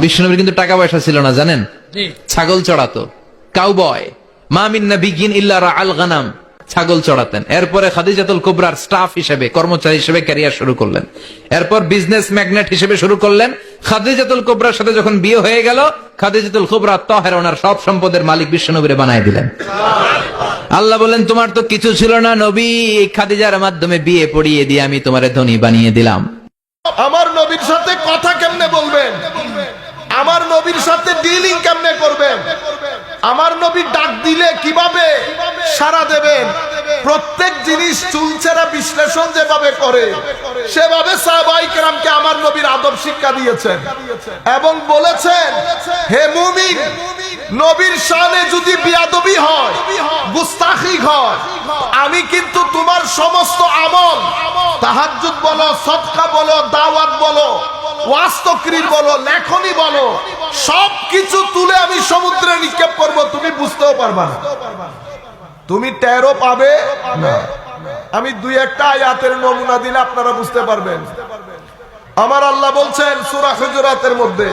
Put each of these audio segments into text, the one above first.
বিশ্বনবীর কিন্তু টাকা পয়সা ছিল না জানেন, ছাগল চড়াতো, কাউবয়। মা মিন নাবিয়্যিন ইল্লা রাআল গানাম, ছাগল চড়াতেন। এরপরে খাদিজাতুল কুবরার স্টাফ হিসেবে, কর্মচারী হিসেবে ক্যারিয়ার শুরু করলেন। এরপর বিজনেস ম্যাগনেট হিসেবে শুরু করলেন। খাদিজাতুল কুবরার সাথে যখন বিয়ে হয়ে গেল, খাদিজাতুল কুবরা তাহেরা ওনার সব সম্পদের মালিক বিশ্বনবীরে বানায় দিলেন। আল্লাহ বলেন, তোমার তো কিছু ছিল না নবী, এই খাদিজার মাধ্যমে বিয়ে পড়িয়ে দিয়ে আমি তোমারে ধনী বানিয়ে দিলাম। আমার নবীর সাথে কথা কেমনে বলবেন, আমার নবীর সাথে ডিলিং কেমনে করবেন, আমার নবী ডাক দিলে কিভাবে সাড়া দেবেন, প্রত্যেক জিনিস চুলচেরা বিশ্লেষণ যেভাবে করে সেভাবে সাহাবায়ে কেরামকে আমার নবীর আদব শিক্ষা দিয়েছেন এবং বলেছেন, হে মুমিন, নবীর শানে যদি বিয়াদবি হয়, গুস্তাখি হয়, আমি কিন্তু তোমার সমস্ত আমল, তাহাজ্জুদ বলো, সদকা বলো, দাওয়াত বলো, ওয়াজ তাকরীর বলো, লেখনী বলো, সবকিছু তুলে আমি সমুদ্রে নিক্ষেপ করব, তুমি বুঝতেও পারবা না, তুমি টেরও পাবে না। আমি দুই একটা আয়াতের নমুনা দিলে আপনারা বুঝতে পারবেন। আমার আল্লাহ বলছেন সূরা হুজুরাতের মধ্যে,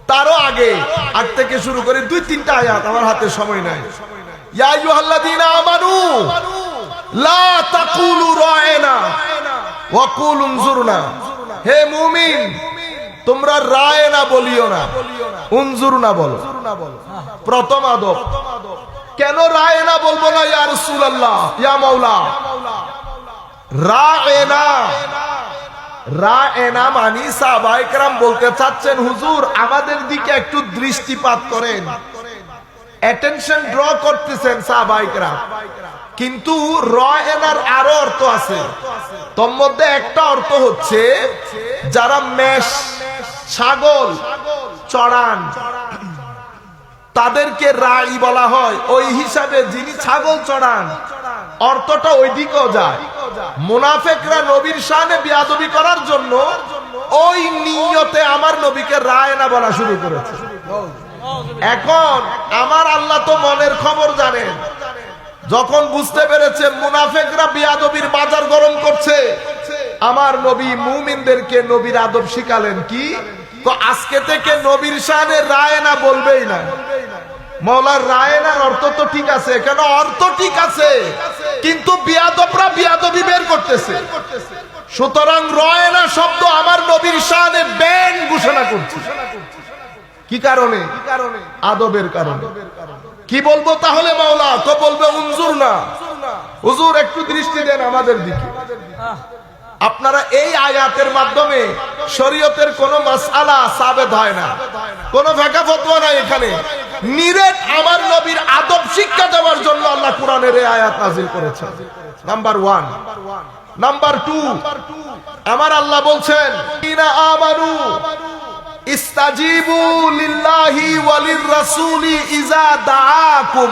তারও আগে আগ থেকে শুরু করে দুই তিনটা আয়াত, আমার হাতে সময় নাই। ইয়া আইয়ুহাল্লাযীনা আমানু লা তাকুলু রায়না ওয়া কুলু উনজুরনা, হে মুমিন, তোমরা রায়না বলিও না, উনজুরনা বলো। প্রথম আদব। কেন রায়না বলবো না ইয়া রাসূলুল্লাহ, ইয়া মাওলা? রায়না, রায়না মানি সাহাবায়ে কেরাম বলতে চাচ্ছেন, হুজুর আমাদের দিকে একটু দৃষ্টিপাত করেন, অ্যাটেনশন ড্র করতেছেন সাহাবায়ে কেরাম। কিন্তু রায়নার আরো অর্থ আছে, তোর মধ্যে একটা অর্থ হচ্ছে যারা মেষ, ছাগল চড়ান তাদেরকে রাই বলা হয়। ওই হিসাবে যিনি ছাগল চড়ান, অর্থটা ওই দিকেও যায়। মুনাফিকরা নবীর শানে বিয়াদবি করার জন্য ওই নিয়তে আমার নবীকে রায়না বলা শুরু করেছে। এখন আমার আল্লাহ তো মনের খবর জানেন, যখন বুঝতে পেরেছে মুনাফিকরা বিয়াদবির বাজার গরম করছে, আমার নবী মুমিনদেরকে নবীর আদব শিখালেন কি, তো আজকে থেকে নবীর শানে রায়না বলবেই না। মওলার রায়নার অর্থ তো ঠিক আছে, কেন অর্থ ঠিক আছে, কিন্তু বিয়াদবরা বিয়াদবি বের করতেছে। সুতরাং রায়না শব্দ আমার নবীর শানে ব্যান ঘোষণা করছে। কি কারণে? আদবের কারণে। কি বলবো তাহলে মাওলা? তো বলবে উনজুরনা, হুজুর একটু দৃষ্টি দেন আমাদের দিকে। আপনারা এই আয়াতের মাধ্যমে শরীয়তের কোন মাসআলা সাবেত হয় না, কোন ফাঁকা ফতোয়া নাই এখানে। নিরেট আমার নবীর আদব শিক্ষা দেওয়ার জন্য আল্লাহ কোরআনের এই আয়াত নাযিল করেছেন। নাম্বার 1। নাম্বার 2, আমার আল্লাহ বলছেন, ইনা আমানু ইস্তাজিবু লিল্লাহি ওয়ালির রাসূলি ইজা দাআকুম,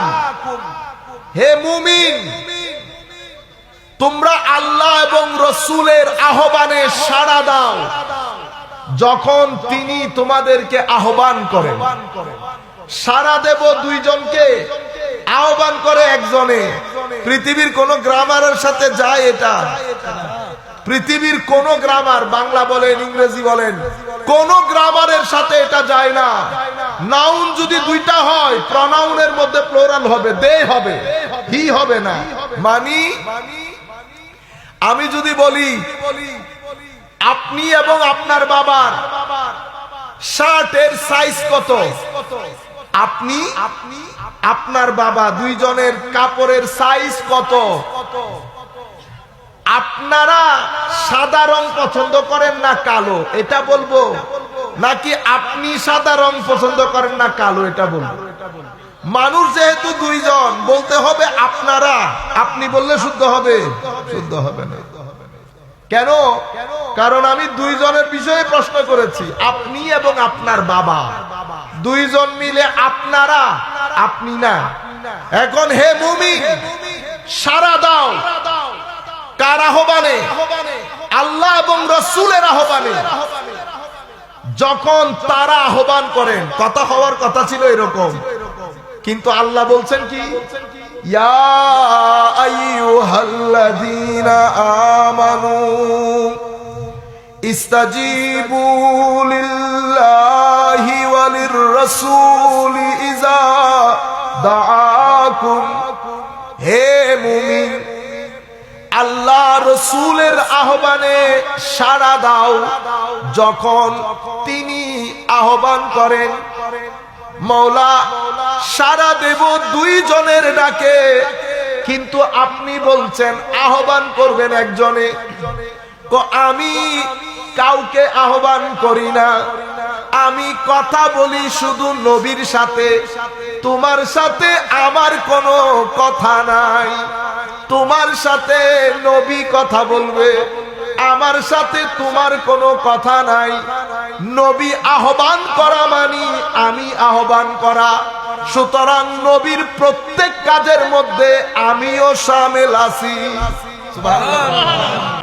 হে মুমিন, তোমরা আল্লাহ এবং রাসূলের আহ্বানে সাড়া দাও যখন তিনি তোমাদেরকে আহ্বান করেন। সাড়া দেব দুইজনকে, আহ্বান করে একজনে। পৃথিবীর কোন গ্রামারের সাথে যায় এটা? পৃথিবীর কোন গ্রামার, বাংলা বলেন ইংরেজি বলেন, কোন গ্রামারের সাথে এটা যায় না। নাউন যদি দুইটা হয়, প্রনাউনের মধ্যে প্লুরাল হবে, দে হবে, হি হবে না। মানি আমি যদি বলি আপনি এবং আপনার বাবার শার্টের সাইজ কত, আপনি আপনার বাবা দুইজনের কাপড়ের সাইজ কত, আপনারা সাদা রং পছন্দ করেন না কালো, এটা বলবো, নাকি আপনি সাদা রং পছন্দ করেন না কালো, এটা বলবো? মানুষ যেহেতু দুইজন, বলতে হবে আপনারা। আপনি বললে শুদ্ধ হবে? শুদ্ধ হবে না। কেন? কারণ আমি দুইজনের বিষয়ে প্রশ্ন করেছি, আপনি এবং আপনার বাবা, দুইজন মিলে আপনারা, আপনি না। এখন হে মুমিন, সাড়া দাও কার আহ্বানে? আল্লাহ এবং রাসূলের আহ্বানে। যখন তারা আহ্বান করেন, কথা হওয়ার কথা ছিল এরকম, কিন্তু আল্লাহ বলছেন কি, ইয়া আইয়ুহাল্লাযীনা আমানু ইস্তাজিবু লিল্লাহি রাসূলি ইযা দাআকুম, হে মুমিন আল্লাহ রসুলের আহ্বানে সাড়া দাও যখন তিনি আহ্বান করেন। মওলা সাড়া দেব দুইজনের ডাকে, কিন্তু আপনি বলছেন আহ্বান করবেন একজনে। তো আমি কাউকে আহ্বান করি না, আমি কথা বলি শুধু নবীর সাথে। তোমার সাথে আমার কোনো কথা নাই। তোমার সাথে নবী কথা বলবে, আমার সাথে তোমার কোনো কথা নাই। নবী আহ্বান করা মানি আমি আহ্বান করা। সুতরাং নবীর প্রত্যেক কাজের মধ্যে আমিও শামিল আছি। সুবহানাল্লাহ।